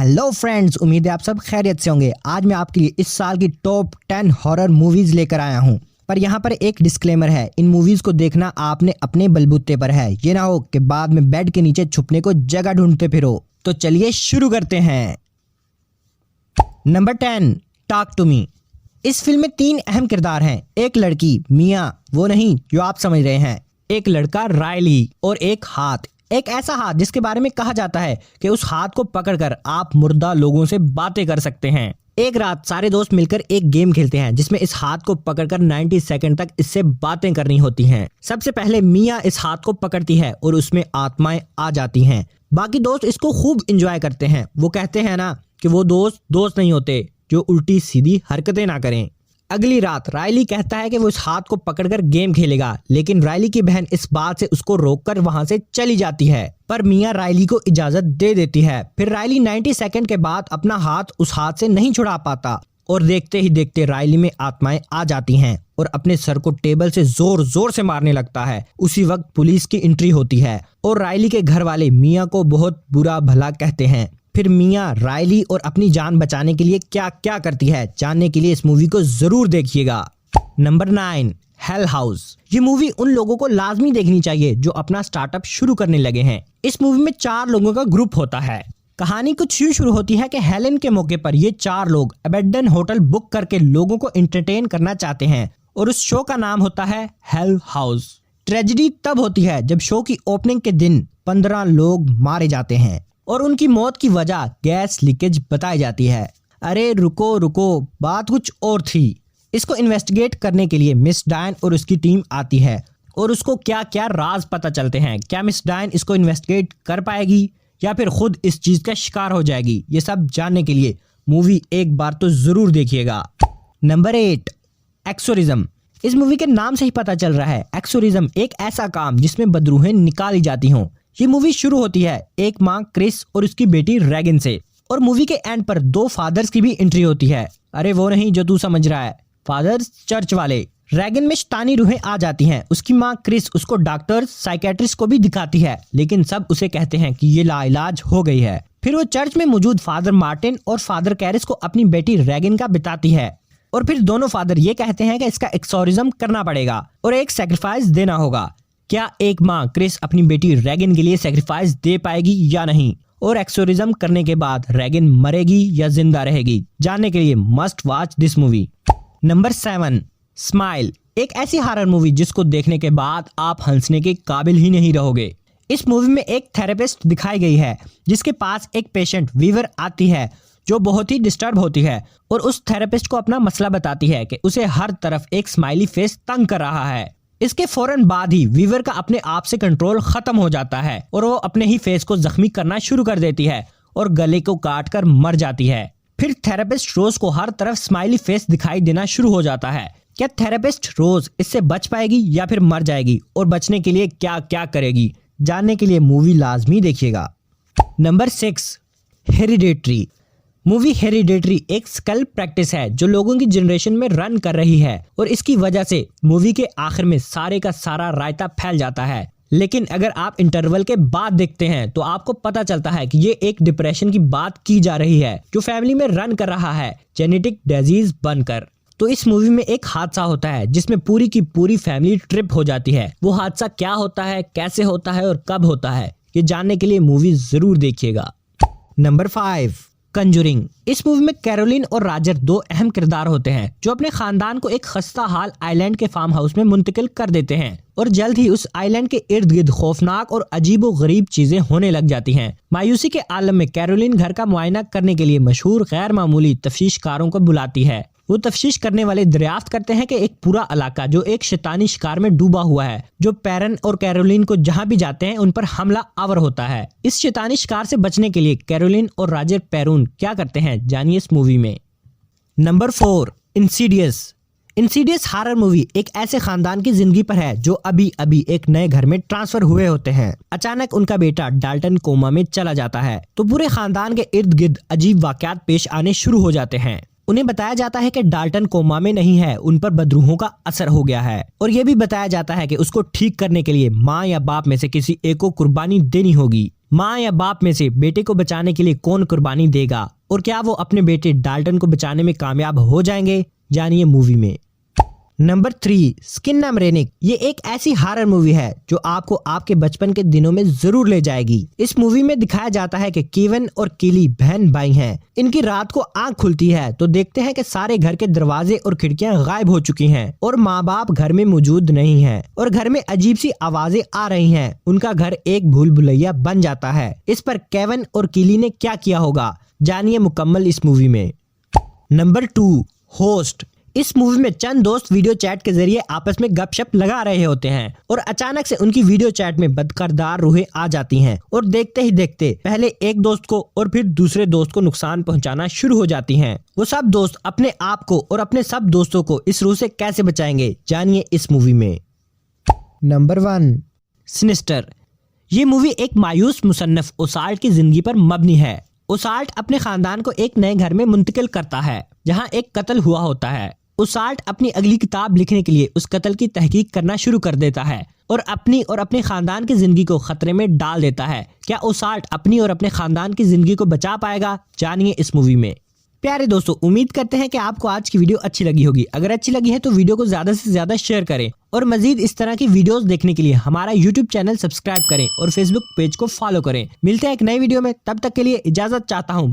Hello friends, उम्मीद है आप सब खैरियत से होंगे। आज मैं आपके लिए इस साल की टॉप 10 हॉरर मूवीज लेकर आया हूं। पर यहाँ पर एक डिस्क्लेमर है, इन मूवीज को देखना आपने अपने बलबूते पर है। ये ना हो कि बाद में बेड के नीचे छुपने को जगह ढूंढते फिरो। तो चलिए शुरू करते हैं। Number 10, talk to me. इस फिल्म में 3 अहम किरदार हैं। एक लड़की मिया, वो नहीं जो आप समझ रहे हैं, एक लड़का रायली और एक हाथ। एक ऐसा हाथ जिसके बारे में कहा जाता है कि उस हाथ को पकड़कर आप मुर्दा लोगों से बातें कर सकते हैं। एक रात सारे दोस्त मिलकर एक गेम खेलते हैं जिसमें इस हाथ को पकड़कर 90 सेकंड तक इससे बातें करनी होती हैं। सबसे पहले मिया इस हाथ को पकड़ती है और उसमें आत्माएं आ जाती हैं। बाकी दोस्त इसको खूब एंजॉय करते हैं। वो कहते हैं ना कि वो दोस्त नहीं होते जो उल्टी सीधी हरकतें ना करें। अगली रात रायली कहता है कि वो इस हाथ को पकड़कर गेम खेलेगा, लेकिन रायली की बहन इस बात से उसको रोककर वहां से चली जाती है। पर मिया रायली को इजाजत दे देती है। फिर रायली 90 सेकंड के बाद अपना हाथ उस हाथ से नहीं छुड़ा पाता और देखते ही देखते रायली में आत्माएं आ जाती हैं और अपने सर को टेबल से जोर जोर से मारने लगता है। उसी वक्त पुलिस की एंट्री होती है और रायली के घर वाले मिया को बहुत बुरा भला कहते हैं। फिर मिया रायली और अपनी जान बचाने के लिए क्या क्या करती है, जानने के लिए इस मूवी को जरूर देखिएगा। Number 9, hello house. ये मूवी उन लोगों को लाजमी देखनी चाहिए जो अपना स्टार्टअप शुरू करने लगे हैं। इस मूवी में 4 लोगों का ग्रुप होता है। कहानी कुछ यूं शुरू होती है कि हेलेन के मौके पर ये 4 लोग अबेंडन होटल बुक करके लोगों को एंटरटेन करना चाहते हैं और उस शो का नाम होता है हेल हाउस। ट्रेजेडी तब होती है जब शो की ओपनिंग के दिन 15 लोग मारे जाते हैं और उनकी मौत की वजह गैस लीकेज बताई जाती है। अरे रुको, बात कुछ और थी। इसको इन्वेस्टिगेट करने के लिए मिस डायन और उसकी टीम आती है और उसको क्या क्या राज पता चलते हैं। क्या मिस डायन इसको इन्वेस्टिगेट कर पाएगी या फिर खुद इस चीज का शिकार हो जाएगी? ये सब जानने के लिए मूवी एक बार तो जरूर देखिएगा। नंबर 8, एक्सोरिज्म। इस मूवी के नाम से ही पता चल रहा है, एक्सोरिज्म एक ऐसा काम जिसमें बदरूहें निकाली जाती हों। ये मूवी शुरू होती है एक माँ क्रिस और उसकी बेटी रैगन से, और मूवी के एंड पर 2 फादर्स की भी एंट्री होती है। अरे वो नहीं जो तू समझ रहा है, फादर्स चर्च वाले। रैगन में शैतानी रूहें आ जाती हैं। उसकी माँ क्रिस उसको डॉक्टर साइकेट्रिस्ट को भी दिखाती है, लेकिन सब उसे कहते हैं कि ये लाइलाज हो गई है। फिर वो चर्च में मौजूद फादर मार्टिन और फादर कैरिस को अपनी बेटी रैगन का बताती है और फिर दोनों फादर ये कहते हैं कि इसका एक्सोरिज्म करना पड़ेगा और एक सैक्रिफाइस देना होगा। क्या एक माँ क्रिस अपनी बेटी रैगन के लिए सैक्रिफाइस दे पाएगी या नहीं, और एक्सोरिज्म करने के बाद रैगन मरेगी या जिंदा रहेगी? जानने के लिए must watch this movie. Number 7, smile. एक ऐसी हॉरर मूवी जिसको देखने के बाद आप हंसने के काबिल ही नहीं रहोगे। इस मूवी में एक थेरेपिस्ट दिखाई गई है जिसके पास एक पेशेंट वीवर आती है जो बहुत ही डिस्टर्ब होती है और उस थेरेपिस्ट को अपना मसला बताती है कि उसे हर तरफ एक स्माइली फेस तंग कर रहा है। इसके फौरन बाद ही वीवर का अपने आप से कंट्रोल खत्म हो जाता है और वो अपने ही फेस को जख्मी करना शुरू कर देती है और गले को काट कर मर जाती है। फिर थेरेपिस्ट रोज को हर तरफ स्माइली फेस दिखाई देना शुरू हो जाता है। क्या थेरेपिस्ट रोज इससे बच पाएगी या फिर मर जाएगी, और बचने के लिए क्या क्या करेगी? जानने के लिए मूवी लाजमी देखिएगा। Number 6, hereditary. मूवी हेरिडेटरी एक स्कल प्रैक्टिस है जो लोगों की जनरेशन में रन कर रही है और इसकी वजह से मूवी के आखिर में सारे का सारा रायता फैल जाता है। लेकिन अगर आप इंटरवल के बाद देखते हैं तो आपको पता चलता है कि ये एक डिप्रेशन की बात की जा रही है जो फैमिली में रन कर रहा है जेनेटिक डिजीज बनकर। तो इस मूवी में एक हादसा होता है जिसमें पूरी की पूरी फैमिली ट्रिप हो जाती है। वो हादसा क्या होता है, कैसे होता है और कब होता है, ये जानने के लिए मूवी जरूर देखिएगा। Number 5, Conjuring. इस मूवी में कैरोलिन और राजर 2 अहम किरदार होते हैं जो अपने खानदान को एक खस्ता हाल आइलैंड के फार्म हाउस में मुंतकिल कर देते हैं और जल्द ही उस आइलैंड के इर्द गिर्द खौफनाक और अजीबो गरीब चीजें होने लग जाती हैं। मायूसी के आलम में कैरोलिन घर का मुआयना करने के लिए मशहूर गैर मामूली तफ्तीशकारों को बुलाती है। वो तफ्तीश करने वाले दरियाफ्त करते हैं कि एक पूरा इलाका जो एक शैतानी शिकार में डूबा हुआ है, जो पैरन और कैरोलिन को जहां भी जाते हैं उन पर हमला आवर होता है। इस शैतानी शिकार से बचने के लिए कैरोलिन और राजर पैरून क्या करते हैं, जानिए इस मूवी में। Number 4, Insidious. Insidious horror movie एक ऐसे खानदान की जिंदगी पर है जो अभी अभी एक नए घर में ट्रांसफर हुए होते हैं। अचानक उनका बेटा डाल्टन कोमा में चला जाता है तो पूरे खानदान के इर्द गिर्द अजीब वाकयात पेश आने शुरू हो जाते हैं। उन्हें बताया जाता है कि डाल्टन कोमा में नहीं है, उन पर बदरूहों का असर हो गया है और यह भी बताया जाता है कि उसको ठीक करने के लिए माँ या बाप में से किसी एक को कुर्बानी देनी होगी। माँ या बाप में से बेटे को बचाने के लिए कौन कुर्बानी देगा और क्या वो अपने बेटे डाल्टन को बचाने में कामयाब हो जाएंगे, जानिए मूवी में। नंबर 3, स्किन अमरेनिक। ये एक ऐसी हॉरर मूवी है जो आपको आपके बचपन के दिनों में जरूर ले जाएगी। इस मूवी में दिखाया जाता है कि केविन और किली बहन भाई हैं। इनकी रात को आंख खुलती है तो देखते हैं कि सारे घर के दरवाजे और खिड़कियां गायब हो चुकी हैं और माँ बाप घर में मौजूद नहीं हैं और घर में अजीब सी आवाजें आ रही हैं। उनका घर एक भूल भुलैया बन जाता है। इस पर केविन और किली ने क्या किया होगा, जानिए मुकम्मल इस मूवी में। Number 2, host. इस मूवी में चंद दोस्त वीडियो चैट के जरिए आपस में गपशप लगा रहे होते हैं और अचानक से उनकी वीडियो चैट में बदकिरदार रूहें आ जाती हैं और देखते ही देखते पहले एक दोस्त को और फिर दूसरे दोस्त को नुकसान पहुंचाना शुरू हो जाती हैं। वो सब दोस्त अपने आप को और अपने सब दोस्तों को इस रूह से कैसे बचाएंगे, जानिए इस मूवी में। Number 1, sinister. ये मूवी एक मायूस मुसन्निफ ओसाल्ट की जिंदगी पर मबनी है। ओसाल्ट अपने खानदान को एक नए घर में मुंतकिल करता है जहाँ एक कत्ल हुआ होता है। ओसाल्ट अपनी अगली किताब लिखने के लिए उस कत्ल की तहकीक करना शुरू कर देता है और अपने खानदान की जिंदगी को खतरे में डाल देता है। क्या ओसाल्ट अपनी और अपने खानदान की जिंदगी को बचा पाएगा, जानिए इस मूवी में। प्यारे दोस्तों, उम्मीद करते हैं कि आपको आज की वीडियो अच्छी लगी होगी। अगर अच्छी लगी है तो वीडियो को ज्यादा से ज्यादा शेयर करें और मजीद इस तरह की वीडियोस देखने के लिए हमारा YouTube चैनल सब्सक्राइब करें और Facebook पेज को फॉलो करें। मिलते हैं एक नई वीडियो में, तब तक के लिए इजाजत चाहता हूँ।